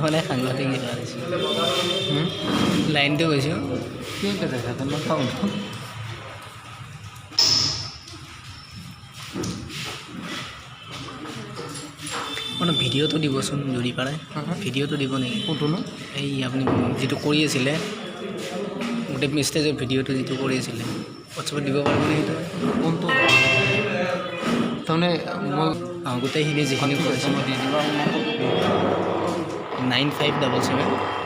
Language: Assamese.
মানে সাংঘাতিক লাইনটো গৈছোঁ ঠিক আছে মই খাওঁ মানে ভিডিঅ'টো দিবচোন যদি পাৰে ভিডিঅ'টো দিব নেকি কোনটো ন এই আপুনি যিটো কৰি আছিলে গোটেই ষ্টেজৰ ভিডিঅ'টো যিটো কৰি আছিলে হোৱাটছএপত দিব পাৰিব নেকি সেইটো কোনটো তাৰমানে মই গোটেইখিনি যিখিনি কৰিছোঁ মই দি দিম 9577